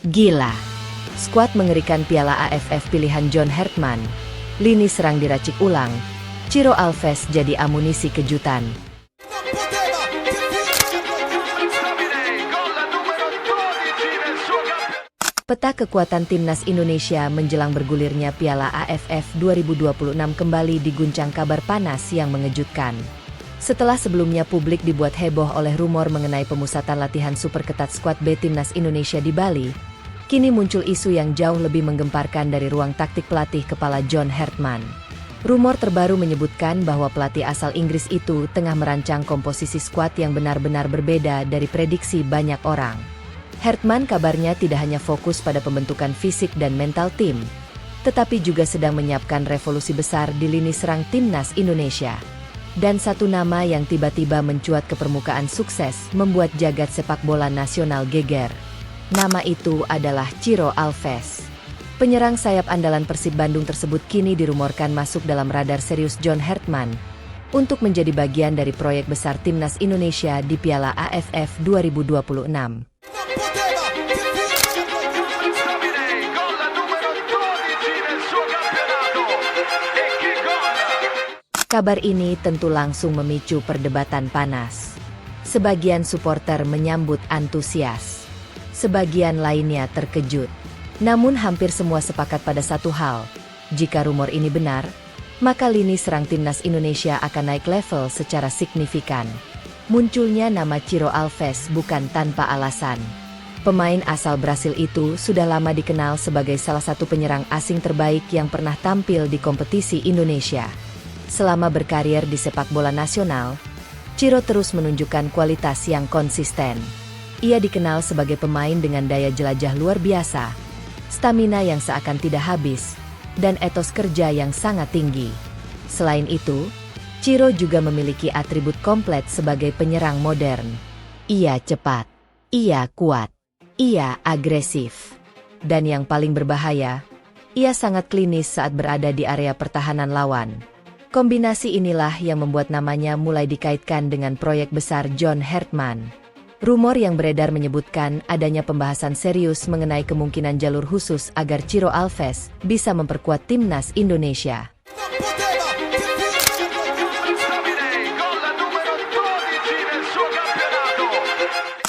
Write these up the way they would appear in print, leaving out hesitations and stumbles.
Gila. Skuad mengerikan Piala AFF pilihan John Hartman. Lini serang diracik ulang. Ciro Alves jadi amunisi kejutan. Peta kekuatan timnas Indonesia menjelang bergulirnya Piala AFF 2026 kembali diguncang kabar panas yang mengejutkan. Setelah sebelumnya publik dibuat heboh oleh rumor mengenai pemusatan latihan super ketat skuad B timnas Indonesia di Bali, kini muncul isu yang jauh lebih menggemparkan dari ruang taktik pelatih kepala John Hartman. Rumor terbaru menyebutkan bahwa pelatih asal Inggris itu tengah merancang komposisi skuad yang benar-benar berbeda dari prediksi banyak orang. Hartman kabarnya tidak hanya fokus pada pembentukan fisik dan mental tim, tetapi juga sedang menyiapkan revolusi besar di lini serang timnas Indonesia. Dan satu nama yang tiba-tiba mencuat ke permukaan sukses membuat jagat sepak bola nasional geger. Nama itu adalah Ciro Alves. Penyerang sayap andalan Persib Bandung tersebut kini dirumorkan masuk dalam radar serius John Hartman untuk menjadi bagian dari proyek besar timnas Indonesia di Piala AFF 2026. Kabar ini tentu langsung memicu perdebatan panas. Sebagian supporter menyambut antusias. Sebagian lainnya terkejut. Namun hampir semua sepakat pada satu hal. Jika rumor ini benar, maka lini serang timnas Indonesia akan naik level secara signifikan. Munculnya nama Ciro Alves bukan tanpa alasan. Pemain asal Brasil itu sudah lama dikenal sebagai salah satu penyerang asing terbaik yang pernah tampil di kompetisi Indonesia. Selama berkarir di sepak bola nasional, Ciro terus menunjukkan kualitas yang konsisten. Ia dikenal sebagai pemain dengan daya jelajah luar biasa, stamina yang seakan tidak habis, dan etos kerja yang sangat tinggi. Selain itu, Ciro juga memiliki atribut komplit sebagai penyerang modern. Ia cepat, ia kuat, ia agresif. Dan yang paling berbahaya, ia sangat klinis saat berada di area pertahanan lawan. Kombinasi inilah yang membuat namanya mulai dikaitkan dengan proyek besar John Hartman. Rumor yang beredar menyebutkan adanya pembahasan serius mengenai kemungkinan jalur khusus agar Ciro Alves bisa memperkuat timnas Indonesia.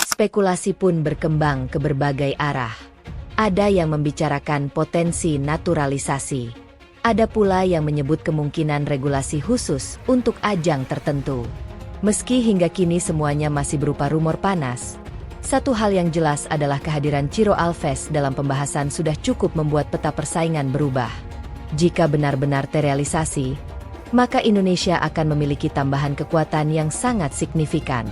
Spekulasi pun berkembang ke berbagai arah. Ada yang membicarakan potensi naturalisasi. Ada pula yang menyebut kemungkinan regulasi khusus untuk ajang tertentu. Meski hingga kini semuanya masih berupa rumor panas, satu hal yang jelas adalah kehadiran Ciro Alves dalam pembahasan sudah cukup membuat peta persaingan berubah. Jika benar-benar terrealisasi, maka Indonesia akan memiliki tambahan kekuatan yang sangat signifikan.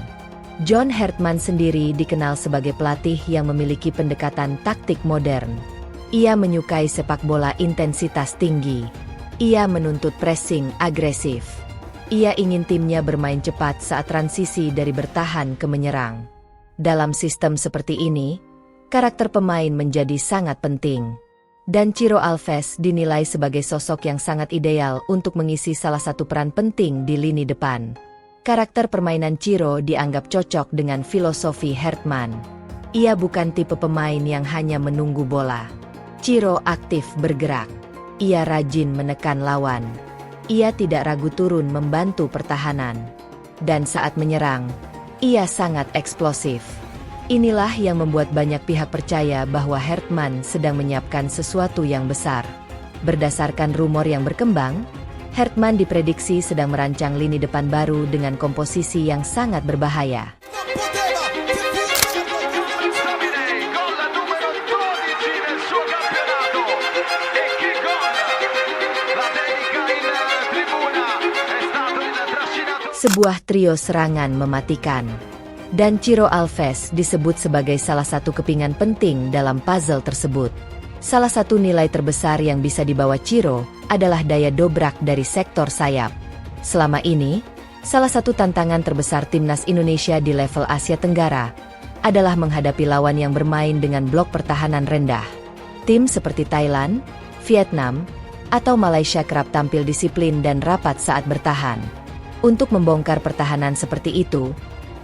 John Hartman sendiri dikenal sebagai pelatih yang memiliki pendekatan taktik modern. Ia menyukai sepak bola intensitas tinggi. Ia menuntut pressing agresif. Ia ingin timnya bermain cepat saat transisi dari bertahan ke menyerang. Dalam sistem seperti ini, karakter pemain menjadi sangat penting. Dan Ciro Alves dinilai sebagai sosok yang sangat ideal untuk mengisi salah satu peran penting di lini depan. Karakter permainan Ciro dianggap cocok dengan filosofi Hartman. Ia bukan tipe pemain yang hanya menunggu bola. Ciro aktif bergerak. Ia rajin menekan lawan. Ia tidak ragu turun membantu pertahanan. Dan saat menyerang, ia sangat eksplosif. Inilah yang membuat banyak pihak percaya bahwa Hartman sedang menyiapkan sesuatu yang besar. Berdasarkan rumor yang berkembang, Hartman diprediksi sedang merancang lini depan baru dengan komposisi yang sangat berbahaya. Sebuah trio serangan mematikan. Dan Ciro Alves disebut sebagai salah satu kepingan penting dalam puzzle tersebut. Salah satu nilai terbesar yang bisa dibawa Ciro adalah daya dobrak dari sektor sayap. Selama ini, salah satu tantangan terbesar timnas Indonesia di level Asia Tenggara adalah menghadapi lawan yang bermain dengan blok pertahanan rendah. Tim seperti Thailand, Vietnam, atau Malaysia kerap tampil disiplin dan rapat saat bertahan. Untuk membongkar pertahanan seperti itu,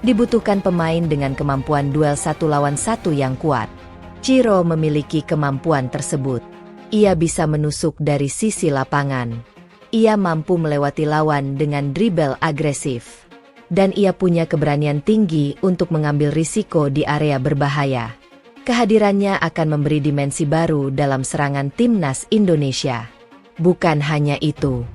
dibutuhkan pemain dengan kemampuan duel satu lawan satu yang kuat. Ciro memiliki kemampuan tersebut. Ia bisa menusuk dari sisi lapangan. Ia mampu melewati lawan dengan dribble agresif. Dan ia punya keberanian tinggi untuk mengambil risiko di area berbahaya. Kehadirannya akan memberi dimensi baru dalam serangan timnas Indonesia. Bukan hanya itu,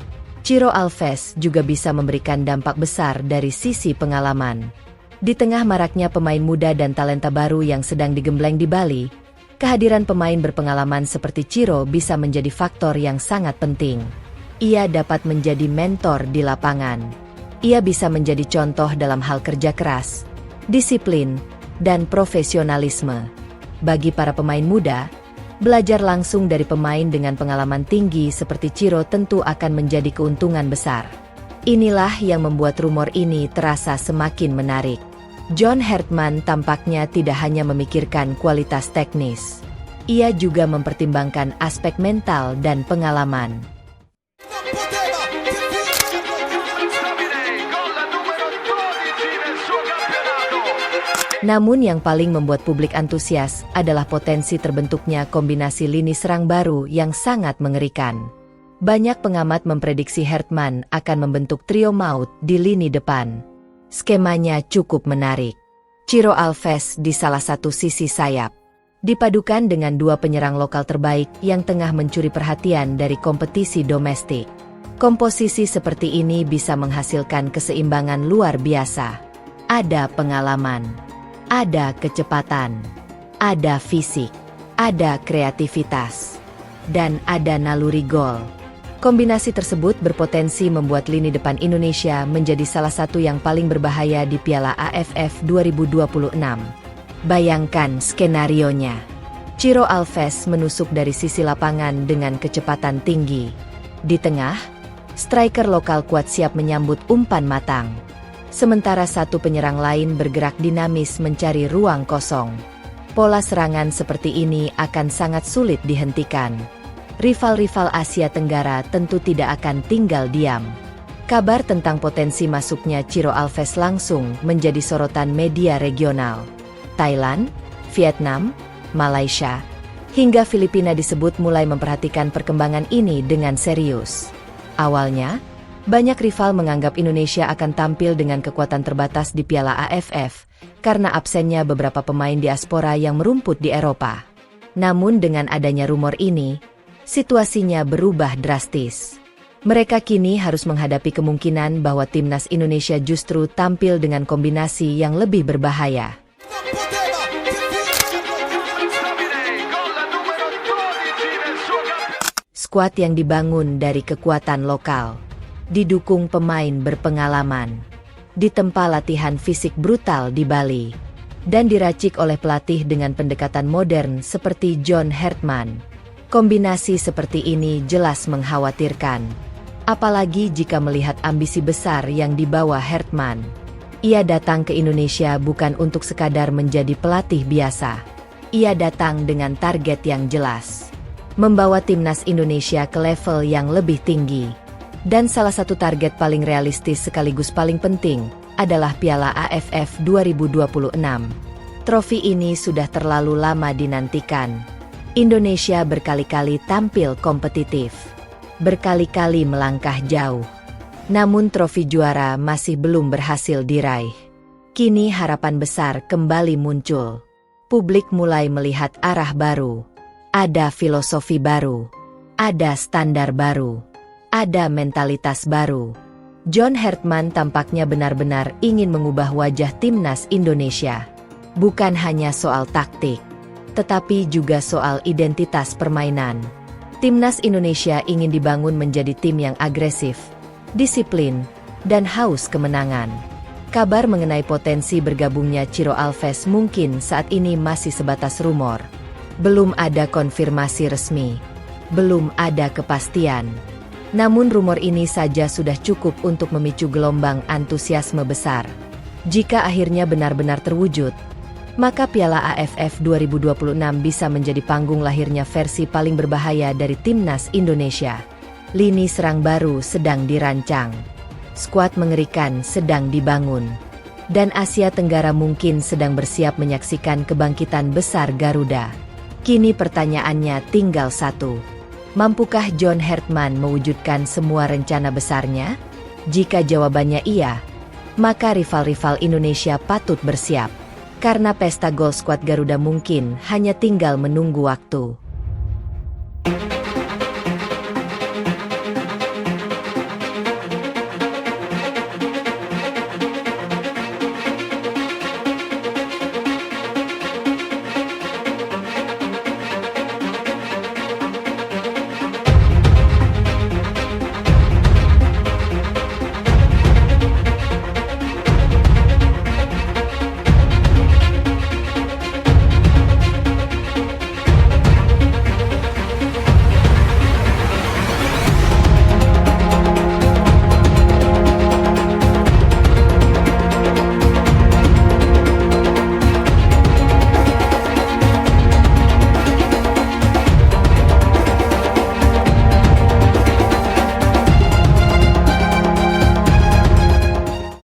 Ciro Alves juga bisa memberikan dampak besar dari sisi pengalaman. Di tengah maraknya pemain muda dan talenta baru yang sedang digembleng di Bali, kehadiran pemain berpengalaman seperti Ciro bisa menjadi faktor yang sangat penting. Ia dapat menjadi mentor di lapangan. Ia bisa menjadi contoh dalam hal kerja keras, disiplin, dan profesionalisme. Bagi para pemain muda, belajar langsung dari pemain dengan pengalaman tinggi seperti Ciro tentu akan menjadi keuntungan besar. Inilah yang membuat rumor ini terasa semakin menarik. John Hartman tampaknya tidak hanya memikirkan kualitas teknis. Ia juga mempertimbangkan aspek mental dan pengalaman. Namun yang paling membuat publik antusias adalah potensi terbentuknya kombinasi lini serang baru yang sangat mengerikan. Banyak pengamat memprediksi Hartman akan membentuk trio maut di lini depan. Skemanya cukup menarik. Ciro Alves di salah satu sisi sayap, dipadukan dengan dua penyerang lokal terbaik yang tengah mencuri perhatian dari kompetisi domestik. Komposisi seperti ini bisa menghasilkan keseimbangan luar biasa. Ada pengalaman, ada kecepatan, ada fisik, ada kreativitas, dan ada naluri gol. Kombinasi tersebut berpotensi membuat lini depan Indonesia menjadi salah satu yang paling berbahaya di Piala AFF 2026. Bayangkan skenarionya. Ciro Alves menusuk dari sisi lapangan dengan kecepatan tinggi. Di tengah, striker lokal kuat siap menyambut umpan matang. Sementara satu penyerang lain bergerak dinamis mencari ruang kosong. Pola serangan seperti ini akan sangat sulit dihentikan. Rival-rival Asia Tenggara tentu tidak akan tinggal diam. Kabar tentang potensi masuknya Ciro Alves langsung menjadi sorotan media regional. Thailand, Vietnam, Malaysia, hingga Filipina disebut mulai memperhatikan perkembangan ini dengan serius. Awalnya, banyak rival menganggap Indonesia akan tampil dengan kekuatan terbatas di Piala AFF, karena absennya beberapa pemain diaspora yang merumput di Eropa. Namun dengan adanya rumor ini, situasinya berubah drastis. Mereka kini harus menghadapi kemungkinan bahwa timnas Indonesia justru tampil dengan kombinasi yang lebih berbahaya. Skuad yang dibangun dari kekuatan lokal, didukung pemain berpengalaman, ditempa latihan fisik brutal di Bali, dan diracik oleh pelatih dengan pendekatan modern seperti John Hartman. Kombinasi seperti ini jelas mengkhawatirkan. Apalagi jika melihat ambisi besar yang dibawa Hartman. Ia datang ke Indonesia bukan untuk sekadar menjadi pelatih biasa. Ia datang dengan target yang jelas. Membawa timnas Indonesia ke level yang lebih tinggi. Dan salah satu target paling realistis sekaligus paling penting adalah Piala AFF 2026. Trofi ini sudah terlalu lama dinantikan. Indonesia berkali-kali tampil kompetitif, berkali-kali melangkah jauh. Namun trofi juara masih belum berhasil diraih. Kini harapan besar kembali muncul. Publik mulai melihat arah baru. Ada filosofi baru. Ada standar baru. Ada mentalitas baru. John Hartman tampaknya benar-benar ingin mengubah wajah timnas Indonesia. Bukan hanya soal taktik, tetapi juga soal identitas permainan. Timnas Indonesia ingin dibangun menjadi tim yang agresif, disiplin, dan haus kemenangan. Kabar mengenai potensi bergabungnya Ciro Alves mungkin saat ini masih sebatas rumor. Belum ada konfirmasi resmi. Belum ada kepastian. Namun rumor ini saja sudah cukup untuk memicu gelombang antusiasme besar. Jika akhirnya benar-benar terwujud, maka Piala AFF 2026 bisa menjadi panggung lahirnya versi paling berbahaya dari timnas Indonesia. Lini serang baru sedang dirancang. Skuad mengerikan sedang dibangun. Dan Asia Tenggara mungkin sedang bersiap menyaksikan kebangkitan besar Garuda. Kini pertanyaannya tinggal satu. Mampukah John Hartman mewujudkan semua rencana besarnya? Jika jawabannya iya, maka rival-rival Indonesia patut bersiap. Karena pesta Gol Squad Garuda mungkin hanya tinggal menunggu waktu.